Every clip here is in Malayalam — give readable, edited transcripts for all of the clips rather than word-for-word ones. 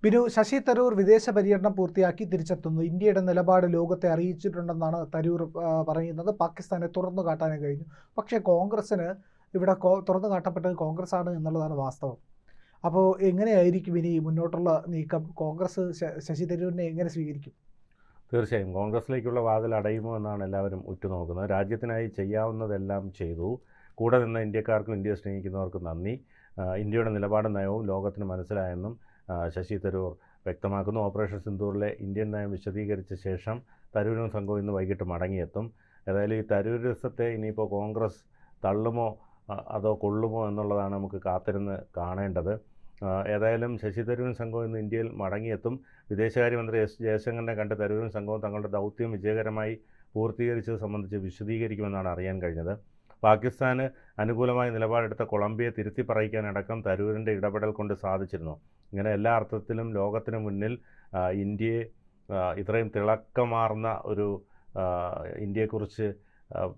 ബിനു, ശശി തരൂർ വിദേശ പര്യടനം പൂർത്തിയാക്കി തിരിച്ചെത്തുന്നു. ഇന്ത്യയുടെ നിലപാട് ലോകത്തെ അറിയിച്ചിട്ടുണ്ടെന്നാണ് തരൂർ പറയുന്നത്. പാകിസ്ഥാനെ തുറന്നു കാട്ടാനും കഴിഞ്ഞു. പക്ഷേ കോൺഗ്രസ്സിന് ഇവിടെ തുറന്നു കാട്ടപ്പെട്ടത് കോൺഗ്രസ് ആണ് എന്നുള്ളതാണ് വാസ്തവം. അപ്പോൾ എങ്ങനെയായിരിക്കും ഇനി മുന്നോട്ടുള്ള നീക്കം? കോൺഗ്രസ് ശശി തരൂരിനെ എങ്ങനെ സ്വീകരിക്കും? തീർച്ചയായും കോൺഗ്രസിലേക്കുള്ള വാതിൽ അടയുമോ എന്നാണ് എല്ലാവരും ഉറ്റുനോക്കുന്നത്. രാജ്യത്തിനായി ചെയ്യാവുന്നതെല്ലാം ചെയ്തു. കൂടെ നിന്ന് ഇന്ത്യക്കാർക്കും ഇന്ത്യയെ സ്നേഹിക്കുന്നവർക്കും നന്ദി. ഇന്ത്യയുടെ നിലപാടും നയവും ലോകത്തിന് മനസ്സിലായെന്നും ശശി തരൂർ വ്യക്തമാക്കുന്നു. ഓപ്പറേഷൻ സിന്ദൂറിലെ ഇന്ത്യൻ നയം വിശദീകരിച്ച ശേഷം തരൂരും സംഘവും ഇന്ന് വൈകിട്ട് മടങ്ങിയെത്തും. ഏതായാലും ഈ തരൂരിസത്തെ ഇനിയിപ്പോൾ കോൺഗ്രസ് തള്ളുമോ അതോ കൊള്ളുമോ എന്നുള്ളതാണ് നമുക്ക് കാത്തിരുന്ന് കാണേണ്ടത്. ഏതായാലും ശശി തരൂരും സംഘവും ഇന്ന് ഇന്ത്യയിൽ മടങ്ങിയെത്തും. വിദേശകാര്യമന്ത്രി എസ് ജയശങ്കറിനെ കണ്ട് തരൂരും സംഘവും തങ്ങളുടെ ദൗത്യം വിജയകരമായി പൂർത്തീകരിച്ചത് സംബന്ധിച്ച് വിശദീകരിക്കുമെന്നാണ് അറിയാൻ കഴിഞ്ഞത്. പാകിസ്ഥാന് അനുകൂലമായ നിലപാടെടുത്ത കൊളംബിയയെ തിരുത്തി പറയിക്കാനടക്കം തരൂരിൻ്റെ ഇടപെടൽ കൊണ്ട് സാധിച്ചിരുന്നു. ഇങ്ങനെ എല്ലാ അർത്ഥത്തിലും ലോകത്തിന് മുന്നിൽ ഇന്ത്യയെ ഇത്രയും തിളക്കമാർന്ന ഒരു ഇന്ത്യയെക്കുറിച്ച്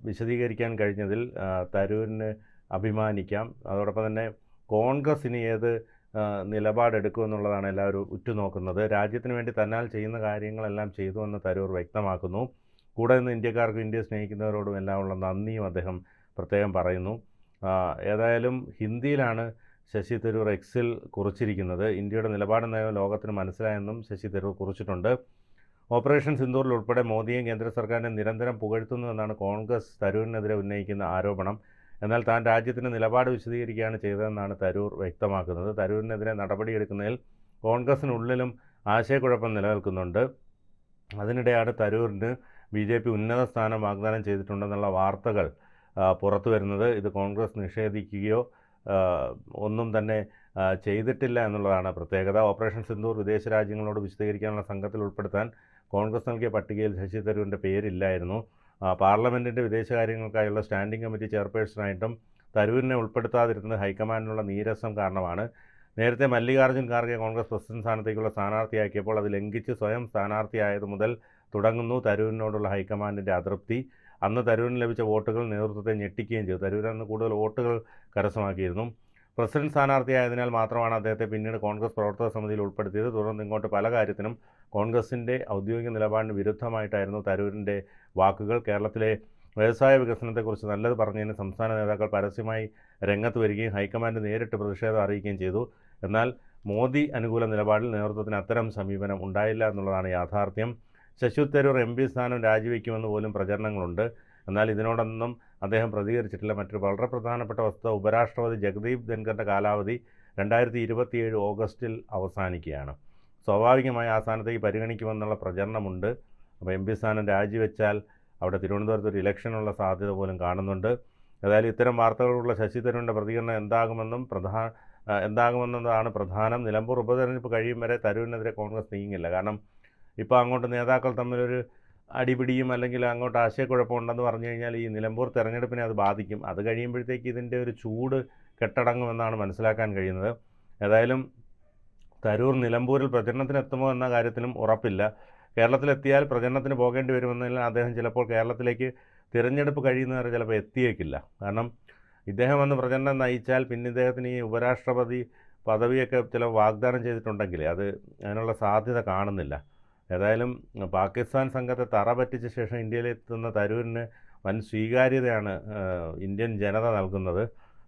വിശദീകരിക്കാൻ കഴിഞ്ഞതിൽ തരൂരിന് അഭിമാനിക്കാം. അതോടൊപ്പം തന്നെ കോൺഗ്രസ് ഇനി ഏത് നിലപാടെടുക്കുമെന്നുള്ളതാണ് എല്ലാവരും ഉറ്റുനോക്കുന്നത്. രാജ്യത്തിന് വേണ്ടി തന്നാൽ ചെയ്യുന്ന കാര്യങ്ങളെല്ലാം ചെയ്തുവെന്ന് തരൂർ വ്യക്തമാക്കുന്നു. കൂടെ നിന്ന് ഇന്ത്യക്കാർക്കും ഇന്ത്യയെ സ്നേഹിക്കുന്നവരോടും എല്ലാം ഉള്ള നന്ദിയും അദ്ദേഹം പ്രത്യേകം പറയുന്നു. ഏതായാലും ഹിന്ദിയിലാണ് ശശി തരൂർ എക്സിൽ കുറിച്ചിരിക്കുന്നത്. ഇന്ത്യയുടെ നിലപാടും നയവും ലോകത്തിന് മനസ്സിലായെന്നും ശശി തരൂർ കുറിച്ചിട്ടുണ്ട്. ഓപ്പറേഷൻ സിന്ദൂറിൽ ഉൾപ്പെടെ മോദിയെയും കേന്ദ്ര സർക്കാരിനെ നിരന്തരം പുകഴ്ത്തുന്നുവെന്നാണ് കോൺഗ്രസ് തരൂരിനെതിരെ ഉന്നയിക്കുന്ന ആരോപണം. എന്നാൽ താൻ രാജ്യത്തിൻ്റെ നിലപാട് വിശദീകരിക്കുകയാണ് ചെയ്തതെന്നാണ് തരൂർ വ്യക്തമാക്കുന്നത്. തരൂരിനെതിരെ നടപടിയെടുക്കുന്നതിൽ കോൺഗ്രസിനുള്ളിലും ആശയക്കുഴപ്പം നിലനിൽക്കുന്നുണ്ട്. അതിനിടെയാണ് തരൂരിന് BJP ഉന്നത സ്ഥാനം വാഗ്ദാനം ചെയ്തിട്ടുണ്ടെന്നുള്ള വാർത്തകൾ പുറത്തു വരുന്നത്. ഇത് കോൺഗ്രസ് നിഷേധിക്കുകയോ ഒന്നും തന്നെ ചെയ്തിട്ടില്ല എന്നുള്ളതാണ് പ്രത്യേകത. ഓപ്പറേഷൻ സിന്ദൂർ വിദേശ രാജ്യങ്ങളോട് വിശദീകരിക്കാനുള്ള സംഘത്തിൽ ഉൾപ്പെടുത്താൻ കോൺഗ്രസ് നൽകിയ പട്ടികയിൽ ശശി തരൂരിൻ്റെ പേരില്ലായിരുന്നു. പാർലമെൻറ്റിൻ്റെ വിദേശകാര്യങ്ങൾക്കായുള്ള സ്റ്റാൻഡിംഗ് കമ്മിറ്റി ചെയർപേഴ്സണായിട്ടും തരൂരിനെ ഉൾപ്പെടുത്താതിരുന്നത് ഹൈക്കമാൻഡിനുള്ള നീരസം കാരണമാണ്. നേരത്തെ മല്ലികാർജ്ജുൻ ഖാർഗെ കോൺഗ്രസ് പ്രസിഡന്റ് സ്ഥാനത്തേക്കുള്ള സ്ഥാനാർത്ഥിയാക്കിയപ്പോൾ അത് ലംഘിച്ച് സ്വയം സ്ഥാനാർത്ഥിയായത് മുതൽ തുടങ്ങുന്നു തരൂരിനോടുള്ള ഹൈക്കമാൻഡിൻ്റെ അതൃപ്തി. അന്ന് തരൂരിന് ലഭിച്ച വോട്ടുകൾ നേതൃത്വത്തെ ഞെട്ടിക്കുകയും ചെയ്തു. തരൂർ അന്ന് കൂടുതൽ വോട്ടുകൾ കരസ്ഥമാക്കിയിരുന്നു. പ്രസിഡന്റ് സ്ഥാനാർത്ഥിയായതിനാൽ മാത്രമാണ് അദ്ദേഹത്തെ പിന്നീട് കോൺഗ്രസ് പ്രവർത്തക സമിതിയിൽ ഉൾപ്പെടുത്തിയത്. തുടർന്ന് ഇങ്ങോട്ട് പല കാര്യത്തിനും കോൺഗ്രസിൻ്റെ ഔദ്യോഗിക നിലപാടിന് വിരുദ്ധമായിട്ടായിരുന്നു തരൂരിൻ്റെ വാക്കുകൾ. കേരളത്തിലെ വ്യവസായ വികസനത്തെക്കുറിച്ച് നല്ലത് പറഞ്ഞതിന് സംസ്ഥാന നേതാക്കൾ പരസ്യമായി രംഗത്ത് വരികയും ഹൈക്കമാൻഡ് നേരിട്ട് പ്രതിഷേധം അറിയിക്കുകയും ചെയ്തു. എന്നാൽ മോദി അനുകൂല നിലപാടിൽ നേതൃത്വത്തിന് അത്തരം സമീപനം ഉണ്ടായില്ല എന്നുള്ളതാണ് യാഥാർത്ഥ്യം. ശശി തരൂർ MP സ്ഥാനം രാജിവെക്കുമെന്ന് പോലും പ്രചരണങ്ങളുണ്ട്. എന്നാൽ ഇതിനോടൊന്നും അദ്ദേഹം പ്രതികരിച്ചിട്ടില്ല. മറ്റൊരു വളരെ പ്രധാനപ്പെട്ട വസ്തുത, ഉപരാഷ്ട്രപതി ജഗദീപ് ധൻഖറിൻ്റെ കാലാവധി 2027 ഓഗസ്റ്റിൽ അവസാനിക്കുകയാണ്. സ്വാഭാവികമായി ആ സ്ഥാനത്തേക്ക് പരിഗണിക്കുമെന്നുള്ള പ്രചരണമുണ്ട്. അപ്പോൾ MP സ്ഥാനം രാജിവെച്ചാൽ അവിടെ തിരുവനന്തപുരത്ത് ഒരു ഇലക്ഷനുള്ള സാധ്യത പോലും കാണുന്നുണ്ട്. ഏതായാലും ഇത്തരം വാർത്തകളുള്ള ശശി തരൂരിൻ്റെ പ്രതികരണം എന്താകുമെന്നതാണ് പ്രധാനം. നിലമ്പൂർ ഉപതെരഞ്ഞെടുപ്പ് കഴിയും വരെ തരൂരിനെതിരെ കോൺഗ്രസ് നീങ്ങില്ല. കാരണം ഇപ്പോൾ അങ്ങോട്ട് നേതാക്കൾ തമ്മിലൊരു അടിപിടിയും അല്ലെങ്കിൽ അങ്ങോട്ട് ആശയക്കുഴപ്പമുണ്ടെന്ന് പറഞ്ഞു കഴിഞ്ഞാൽ ഈ നിലമ്പൂർ തെരഞ്ഞെടുപ്പിനെ അത് ബാധിക്കും. അത് കഴിയുമ്പോഴത്തേക്ക് ഇതിൻ്റെ ഒരു ചൂട് കെട്ടടങ്ങുമെന്നാണ് മനസ്സിലാക്കാൻ കഴിയുന്നത്. ഏതായാലും തരൂർ നിലമ്പൂരിൽ പ്രചരണത്തിനെത്തുമോ എന്ന കാര്യത്തിലും ഉറപ്പില്ല. കേരളത്തിലെത്തിയാൽ പ്രചരണത്തിന് പോകേണ്ടി വരുമെന്നതിനാൽ അദ്ദേഹം ചിലപ്പോൾ കേരളത്തിലേക്ക് തിരഞ്ഞെടുപ്പ് കഴിയുന്നവരെ ചിലപ്പോൾ എത്തിയേക്കില്ല. കാരണം ഇദ്ദേഹം വന്ന് പ്രചരണം നയിച്ചാൽ പിന്നെ ഇദ്ദേഹത്തിന് ഈ ഉപരാഷ്ട്രപതി പദവിയൊക്കെ ചില വാഗ്ദാനം ചെയ്തിട്ടുണ്ടെങ്കിൽ അതിനുള്ള സാധ്യത കാണുന്നില്ല. ഏതായാലും പാകിസ്ഥാൻ സംഘത്തെ തറ പറ്റിച്ച ശേഷം ഇന്ത്യയിലെത്തുന്ന തരൂരിന് വൻ സ്വീകാര്യതയാണ് ഇന്ത്യൻ ജനത നൽകുന്നത്.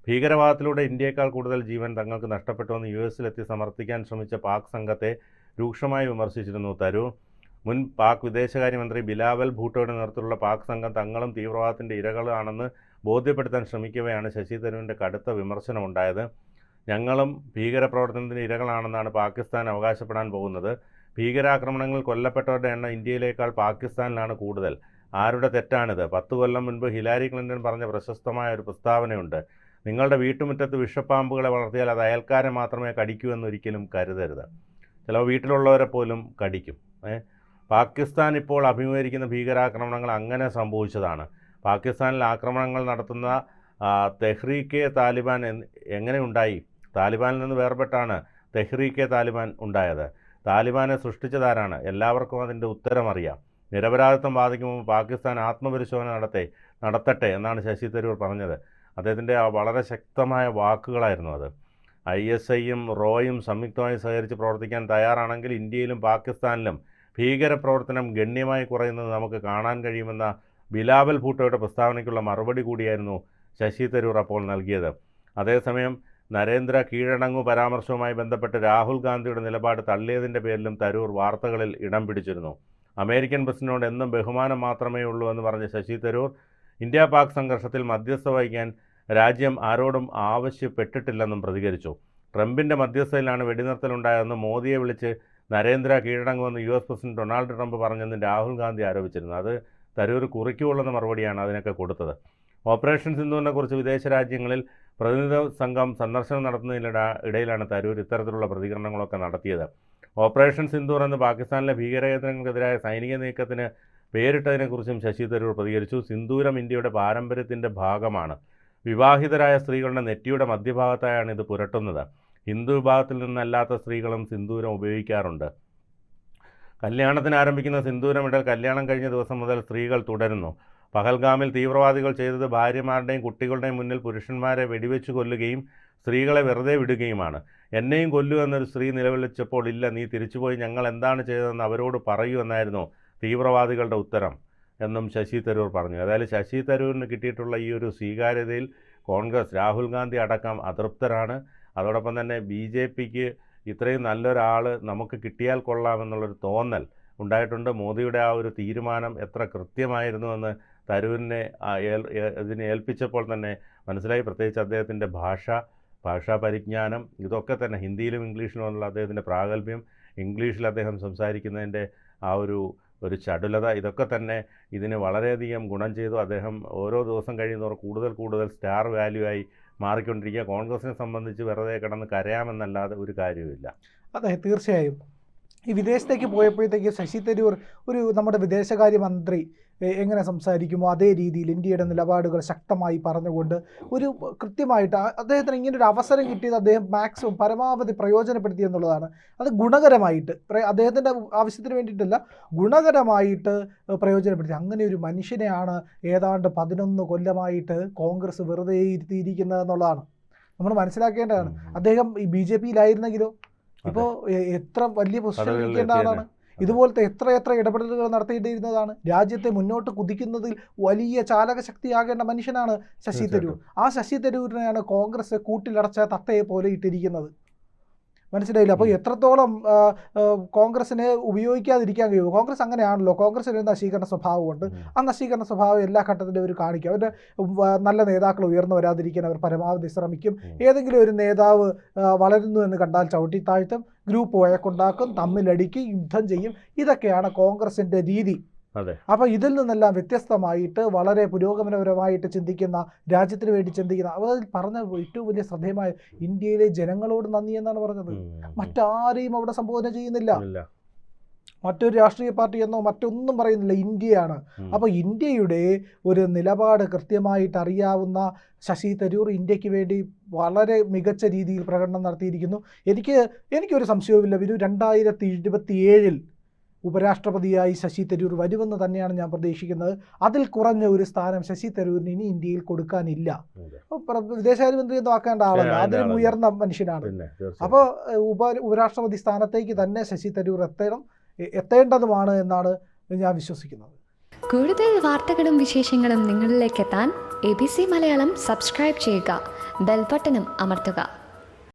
ഭീകരവാദത്തിലൂടെ ഇന്ത്യയേക്കാൾ കൂടുതൽ ജീവൻ തങ്ങൾക്ക് നഷ്ടപ്പെട്ടുവെന്ന് US-ലെത്തി സമർത്ഥിക്കാൻ ശ്രമിച്ച പാക് സംഘത്തെ രൂക്ഷമായി വിമർശിച്ചിരുന്നു തരൂർ. മുൻ പാക് വിദേശകാര്യമന്ത്രി ബിലാവൽ ഭൂട്ടോയുടെ നേതൃത്വത്തിലുള്ള പാക് സംഘം തങ്ങളും തീവ്രവാദത്തിൻ്റെ ഇരകളാണെന്ന് ബോധ്യപ്പെടുത്താൻ ശ്രമിക്കവെയാണ് ശശി തരൂരിൻ്റെ കടുത്ത വിമർശനമുണ്ടായത്. ഞങ്ങളും ഭീകരപ്രവർത്തനത്തിൻ്റെ ഇരകളാണെന്നാണ് പാകിസ്ഥാൻ അവകാശപ്പെടാൻ പോകുന്നത്. ഭീകരാക്രമണങ്ങളിൽ കൊല്ലപ്പെട്ടവരുടെ എണ്ണം ഇന്ത്യയിലേക്കാൾ പാകിസ്ഥാനിലാണ് കൂടുതൽ. ആരുടെ തെറ്റാണിത്? 10 കൊല്ലം മുൻപ് ഹിലാരി ക്ലിൻ്റൺ പറഞ്ഞ പ്രശസ്തമായ ഒരു പ്രസ്താവനയുണ്ട്. നിങ്ങളുടെ വീട്ടുമുറ്റത്ത് വിഷപ്പാമ്പുകളെ വളർത്തിയാൽ അത് അയൽക്കാരെ മാത്രമേ കടിക്കൂ എന്നൊരിക്കലും കരുതരുത്. ചില വീട്ടിലുള്ളവരെ പോലും കടിക്കും. പാകിസ്ഥാൻ ഇപ്പോൾ അഭിമുഖീകരിക്കുന്ന ഭീകരാക്രമണങ്ങൾ അങ്ങനെ സംഭവിച്ചതാണ്. പാകിസ്ഥാനിൽ ആക്രമണങ്ങൾ നടത്തുന്ന തെഹ്രീക്കെ താലിബാൻ എങ്ങനെ ഉണ്ടായി? താലിബാനിൽ നിന്ന് വേർപെട്ടാണ് തെഹ്രീക്കെ താലിബാൻ ഉണ്ടായത്. താലിബാനെ സൃഷ്ടിച്ചതാരാണ്? എല്ലാവർക്കും അതിൻ്റെ ഉത്തരം അറിയാം. നിരപരാധിത്വം ബാധിക്കുമ്പോൾ പാകിസ്ഥാൻ ആത്മപരിശോധന നടത്തട്ടെ എന്നാണ് ശശി തരൂർ പറഞ്ഞത്. അദ്ദേഹത്തിൻ്റെ വളരെ ശക്തമായ വാക്കുകളായിരുന്നു അത്. ISIയും റോയും സംയുക്തമായി സഹകരിച്ച് പ്രവർത്തിക്കാൻ തയ്യാറാണെങ്കിൽ ഇന്ത്യയിലും പാകിസ്ഥാനിലും ഭീകരപ്രവർത്തനം ഗണ്യമായി കുറയുന്നത് നമുക്ക് കാണാൻ കഴിയുമെന്ന ബിലാവൽ ഭൂട്ടോയുടെ പ്രസ്താവനയ്ക്കുള്ള മറുപടി കൂടിയായിരുന്നു ശശി തരൂർ അപ്പോൾ നൽകിയത്. അതേസമയം നരേന്ദ്ര കീഴടങ്ങു പരാമർശവുമായി ബന്ധപ്പെട്ട് രാഹുൽ ഗാന്ധിയുടെ നിലപാട് തള്ളിയതിൻ്റെ പേരിലും തരൂർ വാർത്തകളിൽ ഇടം പിടിച്ചിരുന്നു. അമേരിക്കൻ പ്രസിഡന്റിനോട് എന്നും ബഹുമാനം മാത്രമേ ഉള്ളൂ എന്ന് പറഞ്ഞ ശശി തരൂർ ഇന്ത്യ പാക് സംഘർഷത്തിൽ മധ്യസ്ഥ വഹിക്കാൻ രാജ്യം ആരോടും ആവശ്യപ്പെട്ടിട്ടില്ലെന്നും പ്രതികരിച്ചു. ട്രംപിൻ്റെ മധ്യസ്ഥയിലാണ് വെടിനിർത്തലുണ്ടായതെന്ന് മോദിയെ വിളിച്ച് നരേന്ദ്ര കീഴടങ്ങുമെന്ന് US പ്രസിഡന്റ് ഡൊണാൾഡ് ട്രംപ് പറഞ്ഞെന്ന് രാഹുൽ ഗാന്ധി ആരോപിച്ചിരുന്നു. അത് തരൂർ കുറിക്കുകൊള്ളുന്ന മറുപടിയാണ് അതിനൊക്കെ കൊടുത്തത്. ഓപ്പറേഷൻ സിന്ദൂറിനെക്കുറിച്ച് വിദേശ രാജ്യങ്ങളിൽ പ്രതിനിധി സംഘം സന്ദർശനം നടത്തുന്നതിനിടയിലാണ് തരൂർ ഇത്തരത്തിലുള്ള പ്രതികരണങ്ങളൊക്കെ നടത്തിയത്. ഓപ്പറേഷൻ സിന്ദൂർ എന്ന് പാകിസ്ഥാനിലെ ഭീകരകേന്ദ്രങ്ങൾക്കെതിരായ സൈനിക നീക്കത്തിന് പേരിട്ടതിനെക്കുറിച്ചും ശശി തരൂർ പ്രതികരിച്ചു. സിന്ദൂരം ഇന്ത്യയുടെ പാരമ്പര്യത്തിൻ്റെ ഭാഗമാണ്. വിവാഹിതരായ സ്ത്രീകളുടെ നെറ്റിയുടെ മധ്യഭാഗത്തായാണ് ഇത് പുരട്ടുന്നത്. ഹിന്ദു വിഭാഗത്തിൽ നിന്നല്ലാത്ത സ്ത്രീകളും സിന്ദൂരം ഉപയോഗിക്കാറുണ്ട്. കല്യാണത്തിന് ആരംഭിക്കുന്ന സിന്ദൂരമിടൽ കല്യാണം കഴിഞ്ഞ ദിവസം മുതൽ സ്ത്രീകൾ തുടരുന്നു. പഹൽഗാമിൽ തീവ്രവാദികൾ ചെയ്തത് ഭാര്യമാരുടെയും കുട്ടികളുടെയും മുന്നിൽ പുരുഷന്മാരെ വെടിവെച്ച് കൊല്ലുകയും സ്ത്രീകളെ വെറുതെ വിടുകയുമാണ്. എന്നെയും കൊല്ലൂ എന്നൊരു സ്ത്രീ നിലവിളിച്ചപ്പോൾ ഇല്ല, നീ തിരിച്ചുപോയി ഞങ്ങൾ എന്താണ് ചെയ്തതെന്ന് അവരോട് പറയൂ എന്നായിരുന്നു തീവ്രവാദികളുടെ ഉത്തരം എന്നും ശശി തരൂർ പറഞ്ഞു. ഏതായാലും ശശി തരൂരിന് കിട്ടിയിട്ടുള്ള ഈ ഒരു സ്വീകാര്യതയിൽ കോൺഗ്രസ്, രാഹുൽ ഗാന്ധി അടക്കം അതൃപ്തരാണ്. അതോടൊപ്പം തന്നെ BJPക്ക് ഇത്രയും നല്ലൊരാൾ നമുക്ക് കിട്ടിയാൽ കൊള്ളാമെന്നുള്ളൊരു തോന്നൽ ഉണ്ടായിട്ടുണ്ട്. മോദിയുടെ ആ ഒരു തീരുമാനം എത്ര കൃത്യമായിരുന്നുവെന്ന് തരൂരിനെ ഇതിനെ ഏൽപ്പിച്ചപ്പോൾ തന്നെ മനസ്സിലായി. പ്രത്യേകിച്ച് അദ്ദേഹത്തിൻ്റെ ഭാഷാ പരിജ്ഞാനം, ഇതൊക്കെ തന്നെ ഹിന്ദിയിലും ഇംഗ്ലീഷിലുമുള്ള അദ്ദേഹത്തിൻ്റെ പ്രാഗൽഭ്യം, ഇംഗ്ലീഷിൽ അദ്ദേഹം സംസാരിക്കുന്നതിൻ്റെ ആ ഒരു ചടുലത, ഇതൊക്കെ തന്നെ ഇതിന് വളരെയധികം ഗുണം ചെയ്തു. അദ്ദേഹം ഓരോ ദിവസം കഴിയുന്നവർ കൂടുതൽ സ്റ്റാർ വാല്യൂ ആയി മാറിക്കൊണ്ടിരിക്കുക. കോൺഗ്രസിനെ സംബന്ധിച്ച് വെറുതെ കിടന്ന് കരയാമെന്നല്ലാതെ ഒരു കാര്യവുമില്ല. അതെ, തീർച്ചയായും. ഈ വിദേശത്തേക്ക് പോയപ്പോഴത്തേക്ക് ശശി തരൂർ നമ്മുടെ വിദേശകാര്യമന്ത്രി എങ്ങനെ സംസാരിക്കുമോ അതേ രീതിയിൽ ഇന്ത്യയുടെ നിലപാടുകൾ ശക്തമായി പറഞ്ഞുകൊണ്ട് കൃത്യമായിട്ട് അദ്ദേഹത്തിന് ഇങ്ങനൊരു അവസരം കിട്ടിയത് അദ്ദേഹം പരമാവധി പ്രയോജനപ്പെടുത്തി എന്നുള്ളതാണ്. അത് ഗുണകരമായിട്ട് അദ്ദേഹത്തിൻ്റെ ആവശ്യത്തിന് വേണ്ടിയിട്ടല്ല, ഗുണകരമായിട്ട് പ്രയോജനപ്പെടുത്തി. അങ്ങനെ ഒരു മനുഷ്യനെയാണ് ഏതാണ്ട് 11 കൊല്ലമായിട്ട് കോൺഗ്രസ് വെറുതെ ഇരുത്തിയിരിക്കുന്നത് എന്നുള്ളതാണ് നമ്മൾ മനസ്സിലാക്കേണ്ടതാണ്. അദ്ദേഹം ഈ BJPയിലായിരുന്നെങ്കിലോ ഇപ്പോൾ എത്ര വലിയ പൊസിഷൻ ഇരിക്കേണ്ട ആളാണ്. ഇതുപോലത്തെ എത്ര ഇടപെടലുകൾ നടത്തിയിട്ടിരുന്നതാണ്. രാജ്യത്തെ മുന്നോട്ട് കുതിക്കുന്നതിൽ വലിയ ചാലകശക്തിയാകേണ്ട മനുഷ്യനാണ് ശശി തരൂർ. ആ ശശി തരൂരിനെയാണ് കോൺഗ്രസ് കൂട്ടിലടച്ച തത്തയെ പോലെ ഇട്ടിരിക്കുന്നത്. മനസ്സിലായില്ല. അപ്പോൾ എത്രത്തോളം കോൺഗ്രസിനെ ഉപയോഗിക്കാതിരിക്കാൻ കഴിയുമോ? കോൺഗ്രസ് അങ്ങനെയാണല്ലോ. കോൺഗ്രസിന് ഒരു നശീകരണ സ്വഭാവമുണ്ട്. ആ നശീകരണ സ്വഭാവം എല്ലാ ഘട്ടത്തിലും അവർ കാണിക്കും. അവരുടെ നല്ല നേതാക്കൾ ഉയർന്നു വരാതിരിക്കാൻ അവർ പരമാവധി ശ്രമിക്കും. ഏതെങ്കിലും ഒരു നേതാവ് വളരുന്നു എന്ന് കണ്ടാൽ ചവിട്ടി താഴ്ത്തും, ഗ്രൂപ്പ് വഴക്കുണ്ടാക്കും, തമ്മിലടിക്കും, യുദ്ധം ചെയ്യും. ഇതൊക്കെയാണ് കോൺഗ്രസിൻ്റെ രീതി. അപ്പോൾ ഇതിൽ നിന്നെല്ലാം വ്യത്യസ്തമായിട്ട് വളരെ പുരോഗമനപരമായിട്ട് ചിന്തിക്കുന്ന, രാജ്യത്തിന് വേണ്ടി ചിന്തിക്കുന്ന, അതിൽ പറഞ്ഞ ഏറ്റവും വലിയ ശ്രദ്ധേയമായ ഇന്ത്യയിലെ ജനങ്ങളോട് നന്ദി എന്നാണ് പറഞ്ഞത്. മറ്റാരെയും അവിടെ സംബോധന ചെയ്യുന്നില്ല. മറ്റൊരു രാഷ്ട്രീയ പാർട്ടി എന്നോ മറ്റൊന്നും പറയുന്നില്ല, ഇന്ത്യയാണ്. അപ്പോൾ ഇന്ത്യയുടെ ഒരു നിലപാട് കൃത്യമായിട്ട് അറിയാവുന്ന ശശി തരൂർ ഇന്ത്യക്ക് വേണ്ടി വളരെ മികച്ച രീതിയിൽ പ്രകടനം നടത്തിയിരിക്കുന്നു. എനിക്കൊരു സംശയവുമില്ല, 2027 ഉപരാഷ്ട്രപതിയായി ശശി തരൂർ വരുമെന്ന് തന്നെയാണ് ഞാൻ പ്രതീക്ഷിക്കുന്നത്. അതിൽ കുറഞ്ഞ ഒരു സ്ഥാനം ശശി തരൂരിന് ഇനി ഇന്ത്യയിൽ കൊടുക്കാനില്ല. വിദേശകാര്യമന്ത്രി എന്ന് ആക്കേണ്ട ആളല്ല, അതിലും ഉയർന്ന മനുഷ്യനാണ്. അപ്പോൾ ഉപരാഷ്ട്രപതി സ്ഥാനത്തേക്ക് തന്നെ ശശി തരൂർ എത്തേണ്ടതുമാണ് എന്നാണ് ഞാൻ വിശ്വസിക്കുന്നത്. കൂടുതൽ വാർത്തകളും വിശേഷങ്ങളും നിങ്ങളിലേക്ക് എത്താൻ ABC മലയാളം സബ്സ്ക്രൈബ് ചെയ്യുക, ബെൽ ബട്ടണും അമർത്തുക.